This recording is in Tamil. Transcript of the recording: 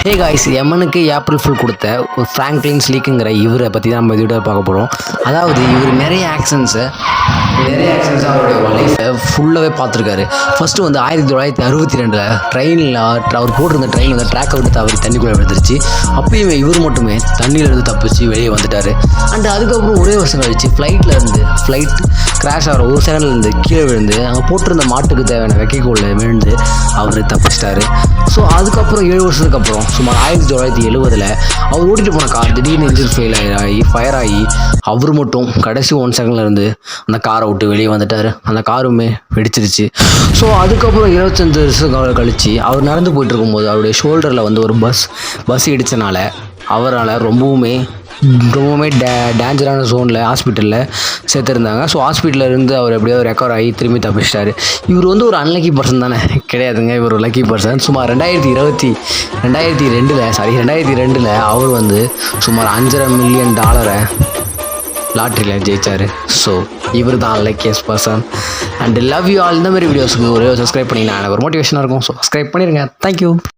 ஹே காய்ஸ், எமனுக்கு ஏப்ரல் ஃபுல் கொடுத்த ஒரு ஃப்ராங்க்லின் ஸ்லீக்குங்கிற இவரை பற்றி தான் நம்ம வீடியோ பார்க்க போகிறோம். அதாவது இவர் நிறைய ஆக்ஷன்ஸை அவருடைய லைஃப்பை ஃபுல்லாகவே பார்த்துருக்காரு. ஃபஸ்ட்டு வந்து 1962 ட்ரெயினில் அவர் போட்டிருந்த ட்ரெயின் வந்து ட்ராக்கை விட்டு தவறி தண்ணிக்குள்ளே விழுந்துருச்சு. அப்பயுமே இவர் மட்டுமே தண்ணியிலேருந்து தப்பிச்சு வெளியே வந்துட்டார். அண்ட் அதுக்கப்புறம் ஒரே வருஷம் கழிச்சு ஃப்ளைட் கிராஷ் ஆகிற ஒரு செகண்ட்லேருந்து கீழே விழுந்து அங்கே போட்டிருந்த மாட்டுக்கு தேவையான வைக்கைக்குள்ளே விழுந்து அவர் தப்பிச்சிட்டாரு. ஸோ அதுக்கப்புறம் 7 வருஷத்துக்கு அப்புறம் சுமார் 1970 அவர் ஓட்டிகிட்டு போன கார் திடீர்னு இன்ஜின் ஃபயர் ஆகி அவர் மட்டும் கடைசி 1 செகண்ட்லேருந்து அந்த காரை விட்டு வெளியே வந்துட்டார். அந்த காருமே வெடிச்சிருச்சு. ஸோ அதுக்கப்புறம் 25 வருஷம் கழித்து அவர் நடந்து போயிட்டு இருக்கும்போது அவருடைய ஷோல்டரில் வந்து ஒரு பஸ் இடித்தனால அவரால் ரொம்பவுமே டேஞ்சரான ஜோனில் ஹாஸ்பிட்டலில் சேர்த்துருந்தாங்க. ஸோ ஹாஸ்பிட்டலில் இருந்து அவர் எப்படியோ ரெக்கவர் ஆகி திரும்பி தப்பிச்சிட்டாரு. இவர் வந்து ஒரு அன்லக்கி பர்சன் தானே? கிடையாதுங்க, இவர் ஒரு லக்கி பர்சன். சுமார் 2002 அவர் வந்து சுமார் $5.5 மில்லியன் லாட்ரியில் ஜெயிச்சார். ஸோ இவர் தான் luckiest person. And love you all. இந்த மாதிரி வீடியோஸுக்கு ஒரே சப்ஸ்கிரைப் பண்ணிங்கன்னா எனக்கு ஒரு மோட்டிவேஷனாக இருக்கும். ஸோ சப்ஸ்கிரைப் பண்ணிடுங்க. தேங்க்யூ.